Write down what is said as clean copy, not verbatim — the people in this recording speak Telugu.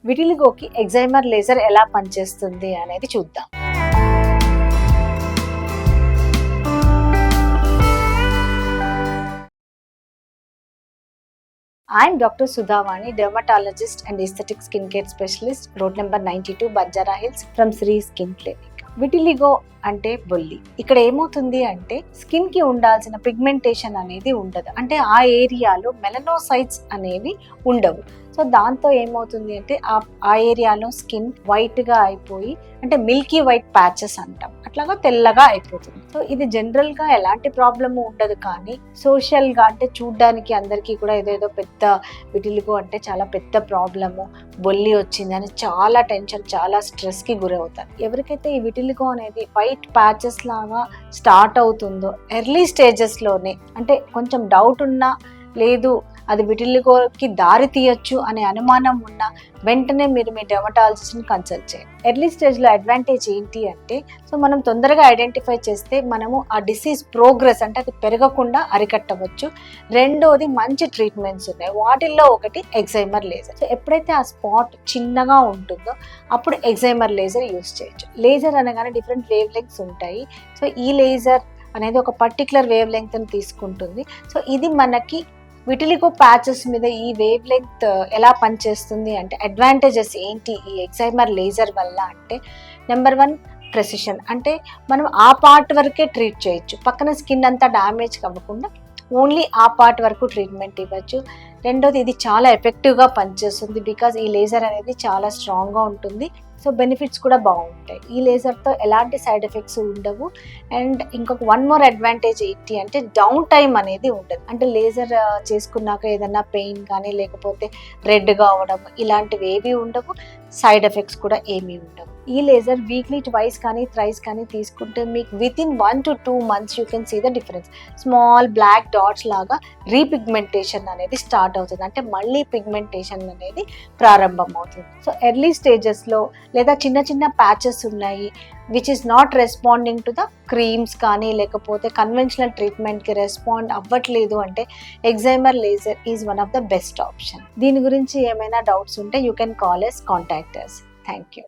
విటిలిగోకి ఎగ్జైమర్ లేజర్ ఎలా పనిచేస్తుంది అనేది చూద్దాం. I'm Dr. Sudhavani, dermatologist and aesthetic skincare specialist, road number 92, Banjara Hills, from Sri Skin Clinic. Vitiligo అంటే బొల్లి. ఇక్కడ ఏమవుతుంది అంటే స్కిన్ కి ఉండాల్సిన పిగ్మెంటేషన్ అనేది ఉండదు, అంటే ఆ ఏరియాలో మెలనోసైట్స్ అనేవి ఉండవు. సో దాంతో ఏమవుతుంది అంటే ఆ ఏరియాలో స్కిన్ వైట్ గా అయిపోయి, అంటే మిల్కీ వైట్ ప్యాచెస్ అంటాం, అట్లాగా తెల్లగా అయిపోతుంది. సో ఇది జనరల్ గా ఎలాంటి ప్రాబ్లము ఉండదు, కానీ సోషల్ గా అంటే చూడ్డానికి అందరికీ కూడా ఏదేదో పెద్ద విటిలిగో అంటే చాలా పెద్ద ప్రాబ్లము, బొల్లి వచ్చిందని చాలా టెన్షన్, చాలా స్ట్రెస్ కి గురవుతారు. ఎవరికైతే ఈ విటిలిగో అనేది వైట్ ప్యాచెస్ లాగా స్టార్ట్ అవుతుందో ఎర్లీ స్టేజెస్ లోనే, అంటే కొంచెం డౌట్ ఉన్నా లేదు అది విటిలిగోకి దారి తీయచ్చు అనే అనుమానం ఉన్న వెంటనే మీరు మీ డెర్మటాలజిస్ట్ని కన్సల్ట్ చేయండి. ఎర్లీ స్టేజ్లో అడ్వాంటేజ్ ఏంటి అంటే, సో మనం తొందరగా ఐడెంటిఫై చేస్తే మనము ఆ డిసీజ్ ప్రోగ్రెస్ అంటే అది పెరగకుండా అరికట్టవచ్చు. రెండోది మంచి ట్రీట్మెంట్స్ ఉన్నాయి, వాటిల్లో ఒకటి ఎగ్జైమర్ లేజర్. సో ఎప్పుడైతే ఆ స్పాట్ చిన్నగా ఉంటుందో అప్పుడు ఎగ్జైమర్ లేజర్ యూస్ చేయొచ్చు. లేజర్ అనగానే డిఫరెంట్ వేవ్ లెంగ్త్స్ ఉంటాయి. సో ఈ లేజర్ అనేది ఒక పర్టికులర్ వేవ్ లెంగ్త్ని తీసుకుంటుంది. సో ఇది మనకి విటిలిగో ప్యాచెస్ మీద ఈ వేవ్ లెంగ్త్ ఎలా పనిచేస్తుంది అంటే, అడ్వాంటేజెస్ ఏంటి ఈ ఎగ్జైమర్ లేజర్ వల్ల అంటే, నెంబర్ 1 ప్రెసిషన్, అంటే మనం ఆ పార్ట్ వరకే ట్రీట్ చేయొచ్చు, పక్కన స్కిన్ అంతా డ్యామేజ్ అవ్వకుండా ఓన్లీ ఆ పార్ట్ వరకు ట్రీట్మెంట్ ఇవ్వచ్చు. రెండోది ఇది చాలా ఎఫెక్టివ్గా పనిచేస్తుంది, బికాజ్ ఈ లేజర్ అనేది చాలా స్ట్రాంగ్గా ఉంటుంది. సో బెనిఫిట్స్ కూడా బాగుంటాయి. ఈ లేజర్తో ఎలాంటి సైడ్ ఎఫెక్ట్స్ ఉండవు. అండ్ ఇంకొక 1 మోర్ అడ్వాంటేజ్ ఏంటి అంటే, డౌన్ టైం అనేది ఉండదు. అంటే లేజర్ చేసుకున్నాక ఏదన్నా పెయిన్ కానీ లేకపోతే రెడ్గా అవ్వడం ఇలాంటివి ఏవి ఉండవు, సైడ్ ఎఫెక్ట్స్ కూడా ఏమీ ఉండవు. ఈ లేజర్ వీక్లీ ట్వైస్ కానీ థ్రైస్ కానీ తీసుకుంటే మీకు within 1 to 2 months you can see the difference. Small black dots లాగా రీపిగ్మెంటేషన్ అనేది స్టార్ట్ అవుతుంది, అంటే మళ్ళీ పిగ్మెంటేషన్ అనేది ప్రారంభం అవుతుంది. సో ఎర్లీ స్టేజెస్లో లేదా చిన్న చిన్న ప్యాచెస్ ఉన్నాయి which is not responding to the creams కానీ లేకపోతే కన్వెన్షనల్ ట్రీట్మెంట్కి రెస్పాండ్ అవ్వట్లేదు అంటే, excimer laser is one of the best option. దీని గురించి ఏమైనా డౌట్స్ ఉంటే you can call us, contact us. Thank you.